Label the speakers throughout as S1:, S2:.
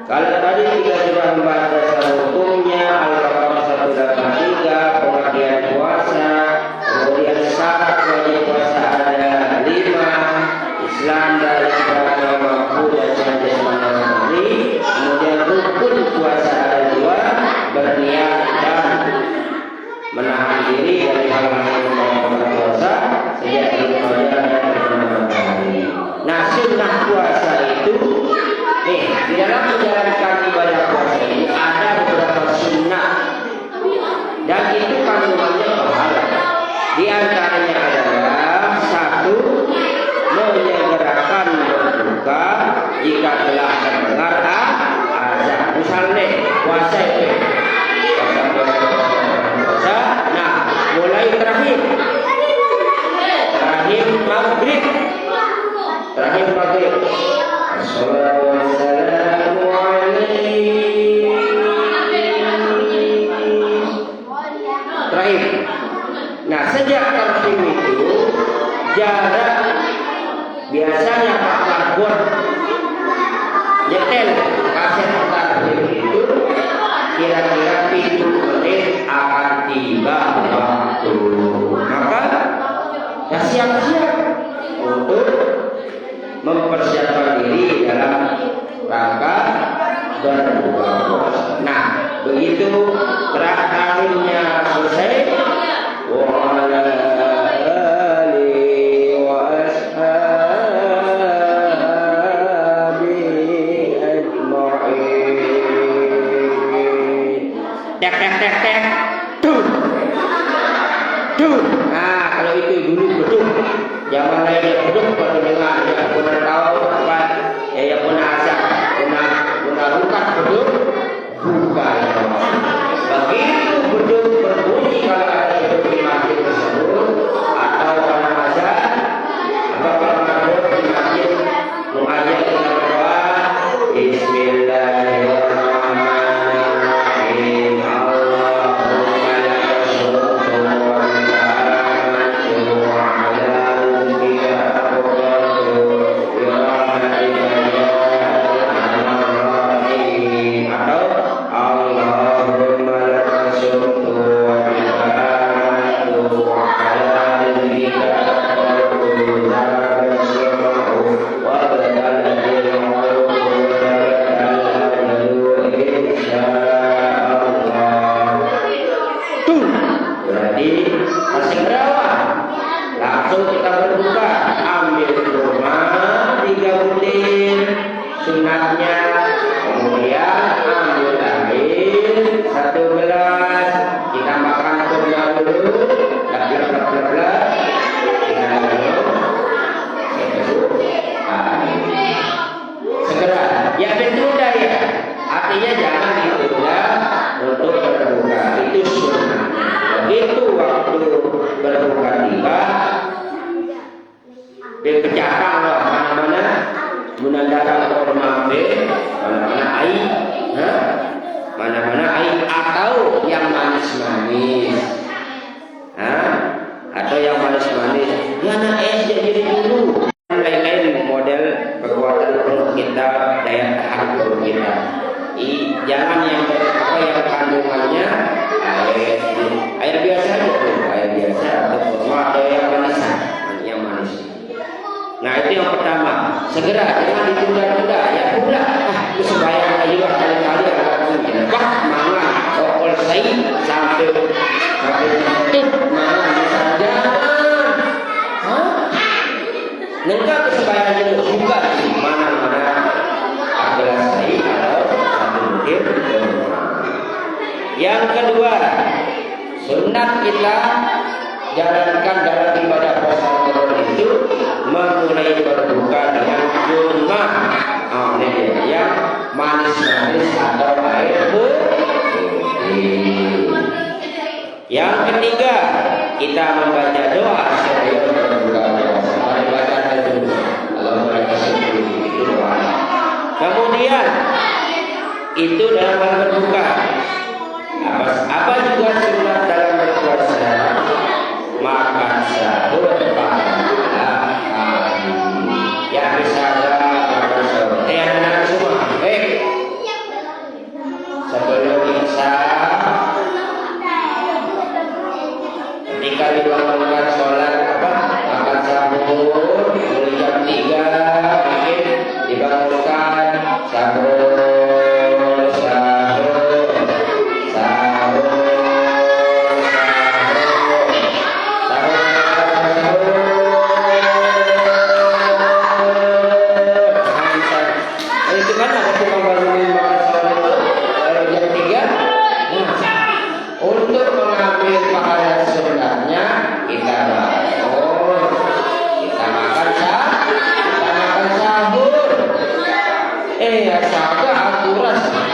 S1: Kalau tadi kita sudah membahas dasar hukumnya, Al-Baqarah 183, pengertian puasa, kemudian syarat wajib puasa ada 5, Islam dari agama mampu dan jasmani, kemudian rukun puasa ada 2, berniat dan menahan diri dari hal-hal yang membatalkan puasa sejak Ramadan dan matahari. Nah, sunnah puasa itu nih, di dalam menjalankan ibadah puasa ini ada beberapa sunnah dan itu kandungannya pahala. Di antaranya adalah 1, menyegerakan berbuka jika telah terdengar azan. Misalnya puasa itu puasa, nah mulai terakhir maghrib, Assalamualaikum terakhir. Nah, sejak terakhir itu jarak biasanya Pak Marbot nyetel kaset terakhir itu kira-kira 7 menit akan tiba waktu. Maka ya siap-siap untuk mempersiapkan diri dalam rangka berbuka puasa. Nah, begitu terakhirnya selesai, wa ala alihi wa ashabi ajma'in. Tek tek tek tek. Duh. Nah, kalau itu dulu beduk. Zaman lainnya beduk pada dengar ya pun tahu apa ya pun asal pun rukat beduk bukan. Begitu beduk berbunyi kalau ada beduk di masjid tersebut atau pada azan atau kalau ada di masjid mengajar kita berdoa Bismillahirrahmanirrahim. Yang kedua, sunat kita jalankan dalam ibadah puasa Ramadan itu memulai berbuka dengan kurma, yang manis-manis atau air putih. Yang ketiga, kita membaca doa sebelum berbuka puasa. Mari baca dulu. Kemudian itu dalam hal berbuka. Apa juga sunat dalam berpuasa? Makan sahur pada hari. Ya misalnya makan sahur. Anak semua, dibangunkan sahur sahur sahur itu kan ada tukang bangunin makan sahur kalau jam 3. Untuk mengambil pahala sunnahnya kita bangun, kita makan sahur. Ya saja aturan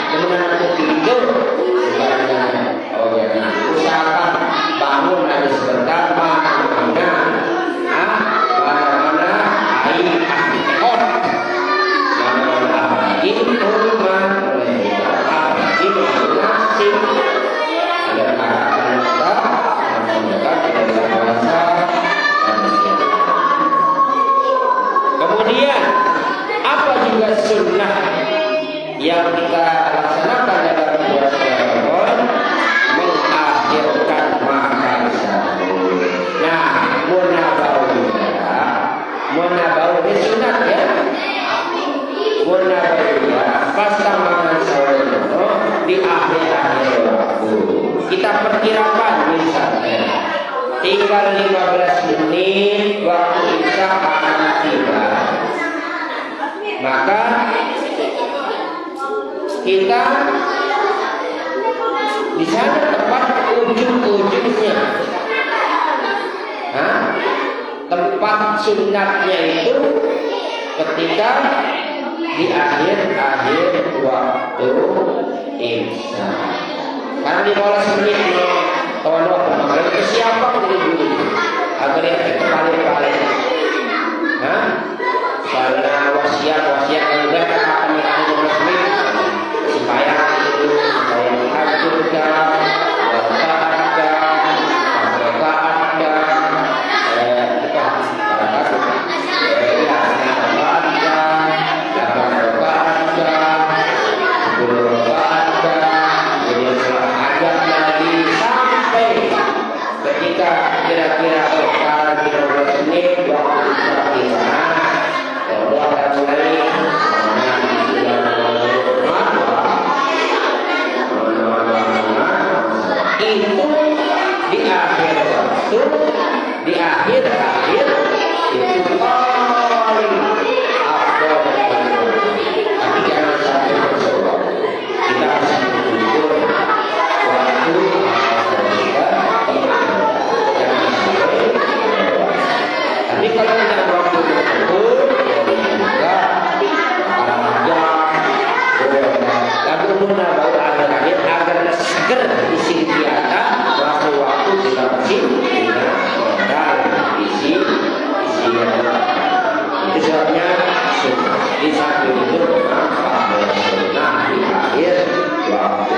S1: kemudian aku tidur. Usahakan bangun ada sebentar mana air kot, mana itu rumah itu nasi. Kemudian apa juga sunnah yang kita laksanakan dalam puasa Ramadan? Mengakhirkan makan sahur. Nah, munabau ini sunat ya. Munabau pas makan sahur di akhir-akhir waktu. Kita perkirakan misalnya tinggal 15 menit waktu isya akan tiba, maka kita di sana tepat ujung-ujungnya. Tempat sunatnya itu ketika di akhir-akhir waktu isya. Karena 15 menit tahun waktu siapa dulu agar yang paling karena wasiat yang udah katakan yang 15 menit supaya dihancurkan kira-kira kalau 15 menit waktu Allah akan mulai itu di akhir waktu, di akhir itu paling afdal. Tapi jangan sampai bersorak. Kita harus bersyukur waktu tapi kalau tidak waktu bersyukur juga lagu munabau agar seger isi tiada waktu kita masih dan isi itu sebabnya di saat itu sunnah di akhir waktu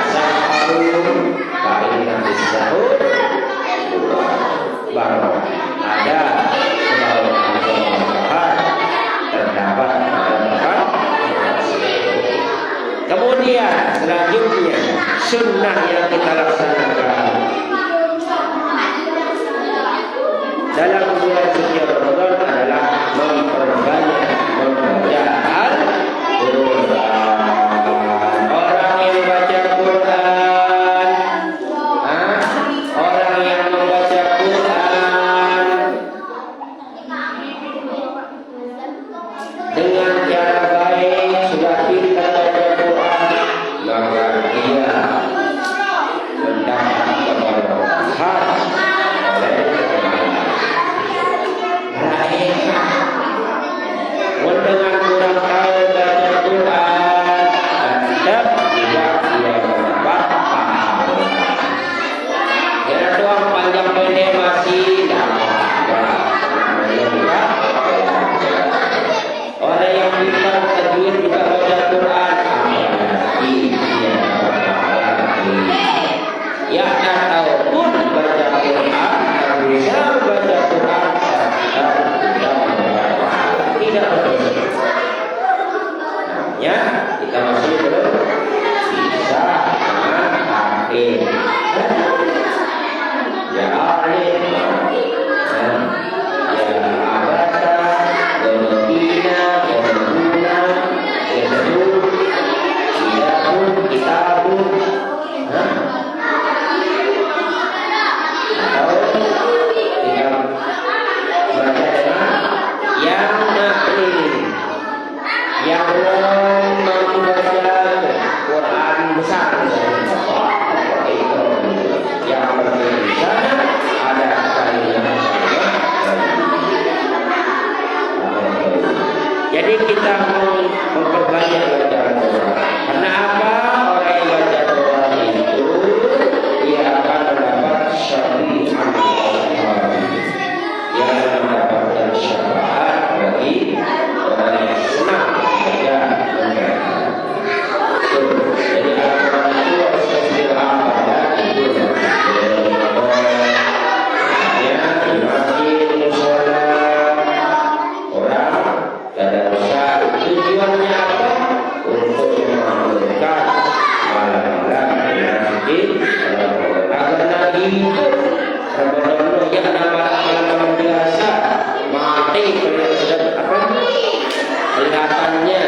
S1: sahur paling nanti sahur baru ada terdapat. Kemudian selanjutnya sunnah yang kita laksanakan dalam bulan suci Ramadan adalah memperbanyak membaca Al-Quran. Orang yang baca Quran, orang yang membaca Quran dengan cara baik, sudah pintar baca Quran, maka dia mendapat keberkahan oleh dengan kurang tahu baca Quran, tetap tidak dia mendapat pahala. Kira doang panjang pendek masih orang yang pintar tajwid juga baca Quran, ya ataupun baca Quran, bisa baca Quran tidak betul. Ya, kita masih belum bisa menghafal. Ya alif, ya abasa, Jadi kita memperbanyak baca Al-Quran. Karena apa? Orang yang baca Al-Quran itu dia akan mendapat syafiat, dia akan mendapatkan syafaat bagi orang yang senang membaca Al-Quran. Jadi Al-Quran itu spesial apa? Itu tujuannya apa? Untuk mengamalkan malam-malam agar Nabi itu benar-benar yang malam-malam biasa mati kelihatannya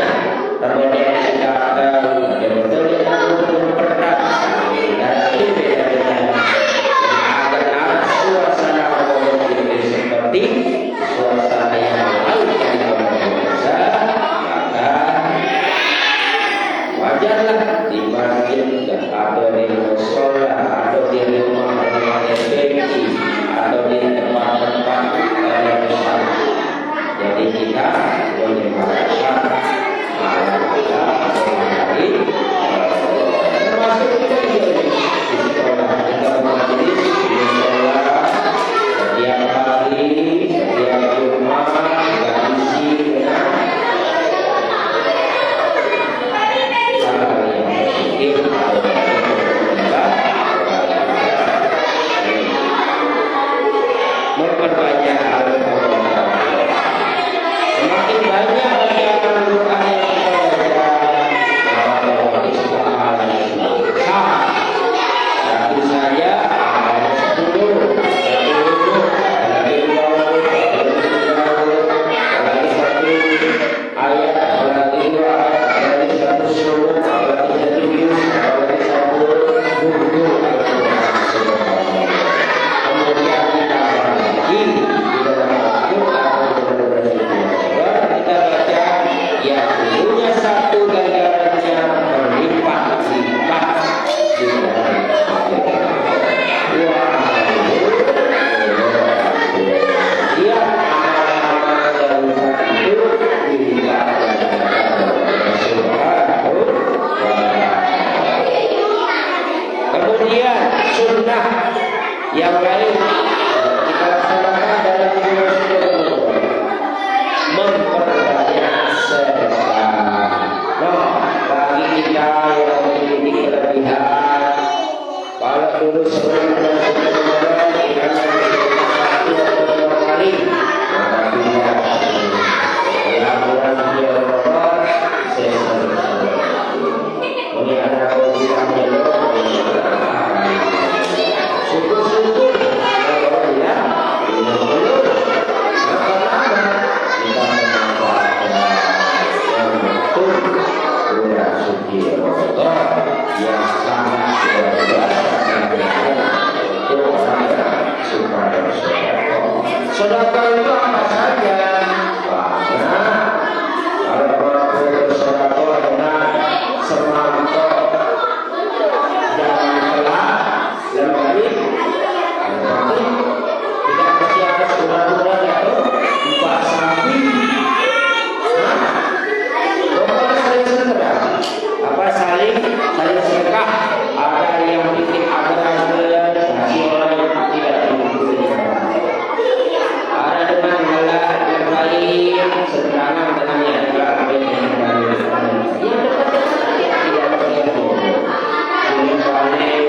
S1: kemudian datang betul memperberat dan itu beda-beda agar suasana Ramadan itu seperti suasana yang wajarlah di masjid atau di musola atau di rumah yang benci atau di tempat-tempat yang besar. Jadi kita menyempatkan malam-malam atau hari termasuk kita juga di sekolah kita bermajelis di musola setiap hari setiap Jumat kita isi dengan memperbanyak Al-Quran. Semakin banyak bacaan Al-Quran yang kita baca, satu saja ada 10, lagi satu ayat, lagi dua ayat, lagi satu surah, lagi satu juz, lagi satu buku kemudian kita lagi di dalam Al-Quran kita baca yang dulunya satu ganjarannya berlipat-lipat di dalam dia kemudian sunnah yang lain kita laksanakan dalam bulan memperbanyak sedekah. Bagi kita yang memiliki kelebihan, kalau dulu sebelum bulan Ramadan kita satu atau dua kali, maka kita dalam bulan Ramadan ini ada kewajibannya syukur-syukur kalau dia belum maka kita memanfaatkan yang betul bulan suci Ramadan yang sangat luar biasa untuk orang yang suka bersedekah. Sedekah itu apa saja? Banyak. Kalau orang bersedekah dengan semangkok jangan telat lembari tidak mesti harus urat-urat atau empat sapi. Saling sedekah. Apa saling sedekah? Ada yang bikin agar-agar kasih orang yang tidak mampu. Ada dengan malah yang lain sederhana dengan yang lain yang dekat-dekat tidak mesti itu. Ini paling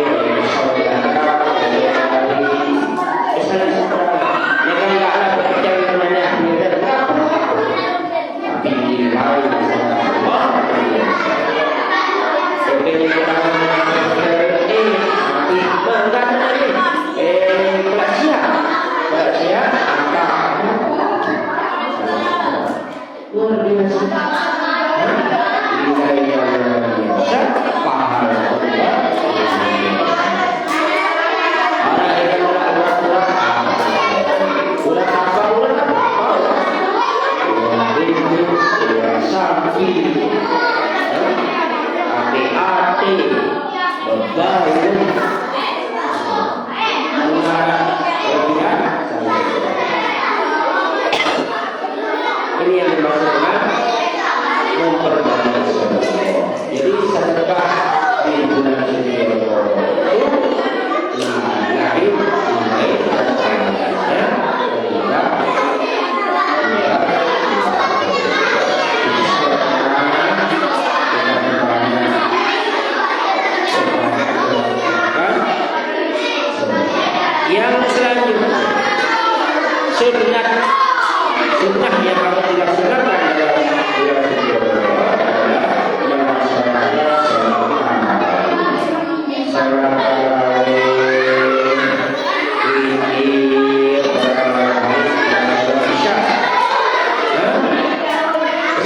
S1: ini yang dimaksudkan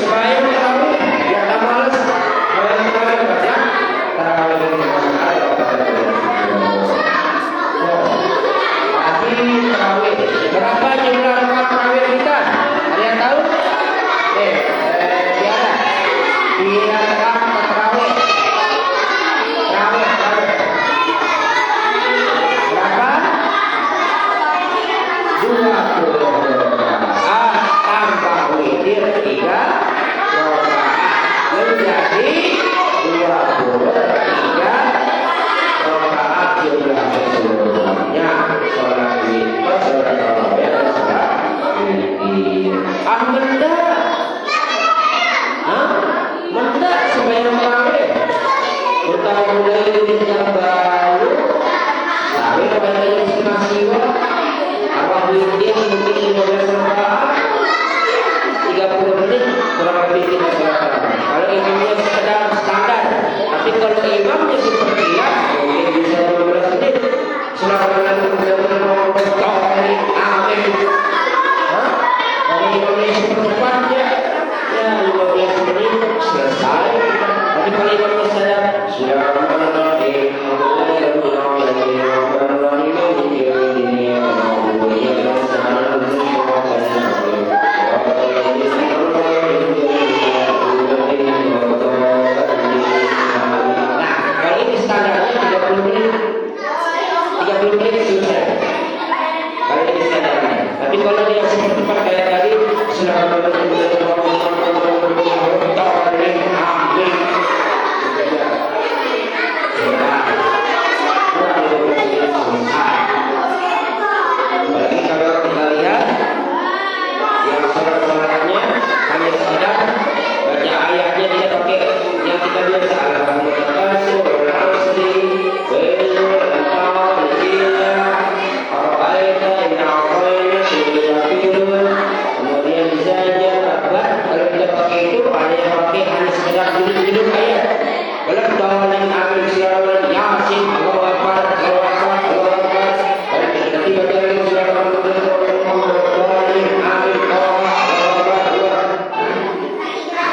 S1: sembahyang tarawih ya tak males sembahyang tarawih baca tarawih pagi tarawih berapa jumlah rakaat tarawih kita ada yang tahu biara rakaat tarawih berapa 20 tambah witir 3 rakaat menjadi 23 rakaat jumlah keseluruhannya sholat witir sholat tarawih sholat witir menda menda sembahyang tarawih bertahun mulai yang baru tarawih kepada setengah siwa apa witir mungkin 15 rakaat 30 menit kurang lebih kita sholat tarawih. Kalau imamnya sekedar standar, tapi kalau imamnya seperti mungkin bisa 15 menit. Selama amin. Kalau imamnya seperempatnya, ya 15 menit selesai. Tapi kalau imamnya sadar, sudah tapi kalau dia cepat kayak tadi sudah apalagi kalau kita lihat yang sholat-sholatnya hanya sekedar baca ayatnya dia pakai yang kita biasa kemudian saja kalau kita pakai itu ada yang pakai hanya sekedar duduk-duduk ayat belum dawalan amin sirawan yasin Allahu Akbar Allahu Akbar Allahu Akbar kalau kita tiba-tiba lagi sudah dawalan amin Allahu Akbar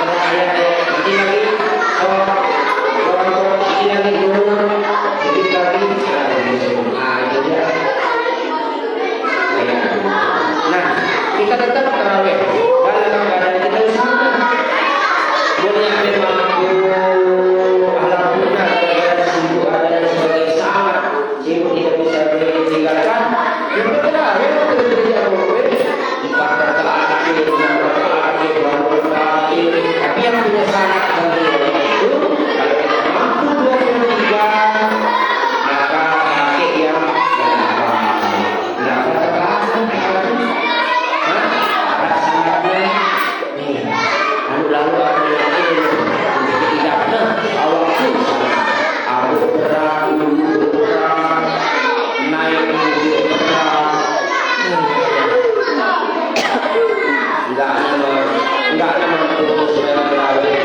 S1: ada ayat ini lagi ini lagi dulu sedikit lagi itu dia. Nah, kita tetap tarawih dalam keadaan kita usaha. Boleh memang alhamdulillah ada sibuk ada dan sebagainya sangat sibuk tidak bisa ditinggalkan. Kita tarawih kita tidak boleh 4 rakaat akhir, 6 rakaat akhir, 2 rakaat akhir. Tapi yang punya sangat penting itu kalau kita mampu 23 maka pakai yang 8 rakaat. Lalu akan ini tidak awakku aku berat naik berat enggak mampu sudah tarawih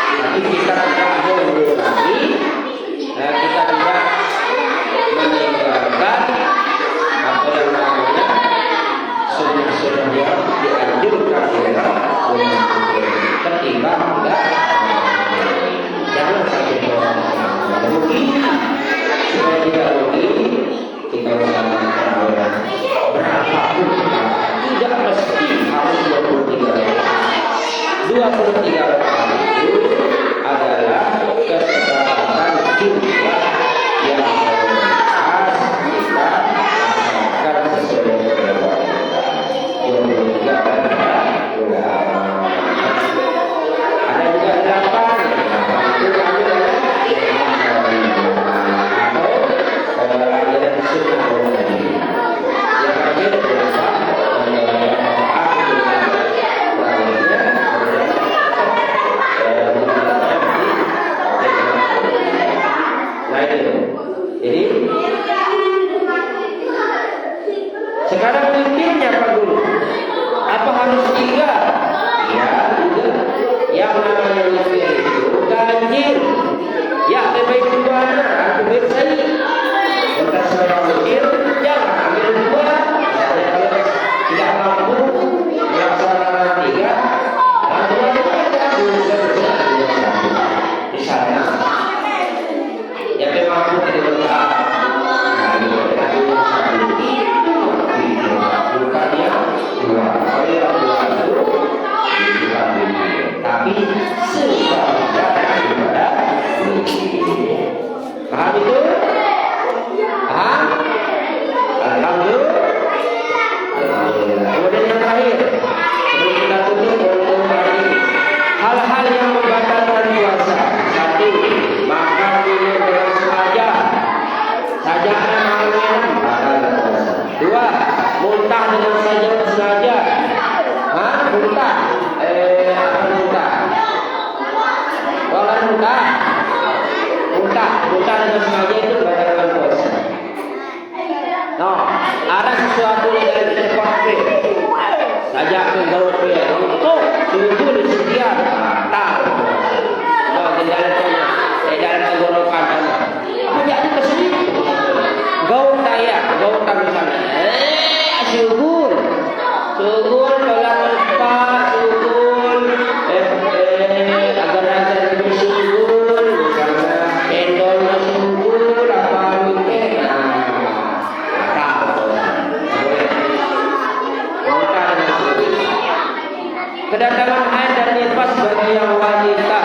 S1: tapi kita tidak boleh lagi kita tidak meninggalkan apa yang namanya sunnah yang dianjurkan oleh ketimbang enggak jangan sampai rugi supaya tidak rugi kita usahakan tarawih berapapun tidak mesti harus 23 rakaat itu adalah kesepakatan jumlah yang harus kita akan sesuai ada juga 8 itu atau ada sunnah Sugul tolak tempat sugul agar-agar itu sugul misalnya endol sugul apa mungkin kedatangan haid dan nifas bagi yang wanita.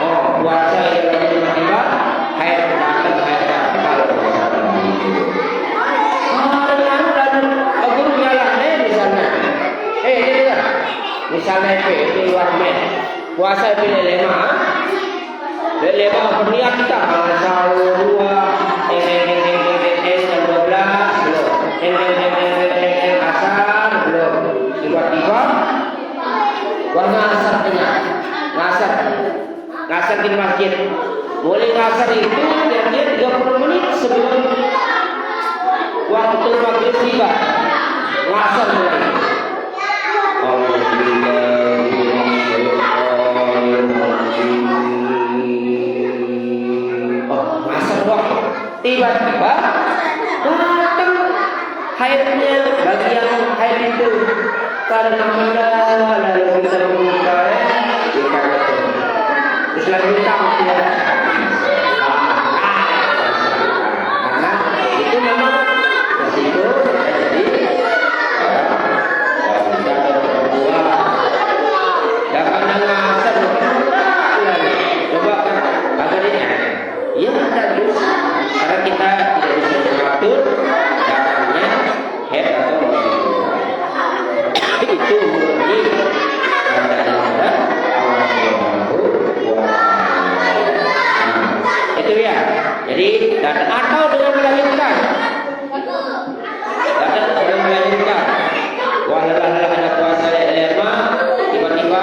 S1: Oh, puasa yang tiba-tiba haid datang kalau guru nyala misalnya. Ini kan. Misalnya itu luar puasa pilih lema. Lema berniat kita sahur 2 jam 12 belum. Asar belum. Tiba-tiba warna asar tengah. Ngasar di masjid. Boleh ngasar itu dia 30 menit sebelum waktu maghrib tiba. Ngasar mulai. Ngasar waktu. Tiba-tiba datang haidnya bagian haid itu karena lalu kita membuka terus lagi hitam ya. Karena itu memang itu jadi kita berdua jangan ngasar coba agar ini ya ada terus karena kita tidak bisa mengatur caranya head atau itu murni tanda-tanda Allah Subhanahu wa Ta'ala. Itu ya. Jadi dan atau dengan melanjutkan. Wah lelah ada puasa lema tiba-tiba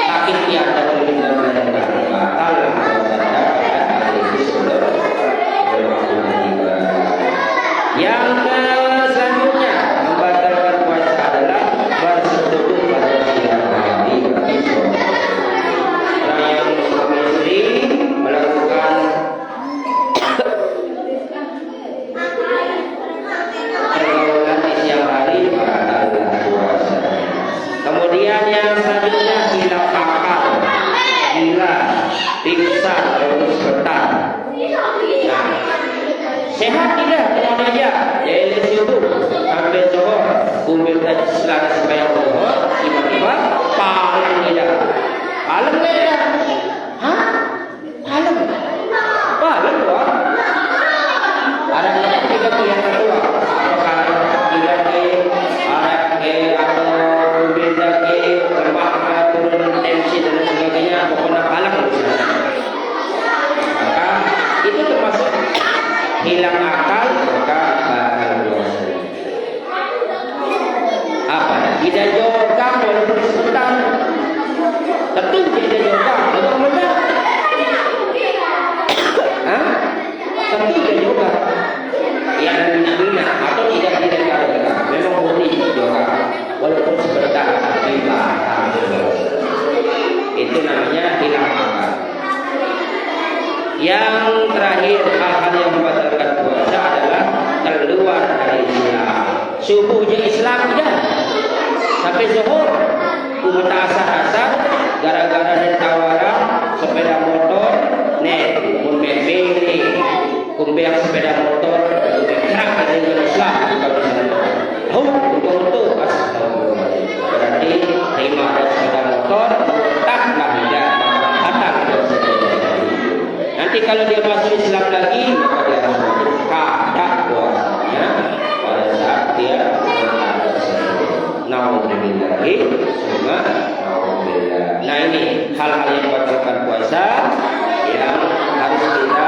S1: sakit ya atau batal yang selanjutnya membatalkan puasa adalah bersetubuh pada siang hari bagi orang yang suami istri melakukan pergaulan di siang hari batalkan puasa. Kemudian yang selanjutnya hilang akal, gila, pingsan, terus getar. Nah, sehat tidak dengan aja yaitu subuh sampai zuhur kumpul selama sembahyang zuhur tiba-tiba paling tidak hah paling doang ada tiga yang kedua kalau tidak atau beda lemak turun tensi dan sebagainya pokoknya paling maka itu termasuk hilang akal maka batal puasa. Apa? Tidak jorkan walaupun sebentar. Tentu tidak jorkan. Benar-benar. Tentu tidak jorkan. Ya dan minyak atau tidak jorkan. Memang murni jorkan. Walaupun sebentar tapi batal. Itu namanya hilang akal. Yang terakhir hal-hal yang membatalkan puasa adalah keluar dari Islam. Subuhnya Islam tidak sampai zuhur umat asar gara-gara dan tawaran sepeda motor pun bebek kumbeak sepeda motor kerak dengan Islam untuk berarti terima sepeda motor taklah tidak batal. Nanti kalau dia masuk Islam lagi maka dia harus kada puasanya pada saat dia naudzubillahi summa naudzubillah. Nah ini hal-hal yang membatalkan puasa yang harus kita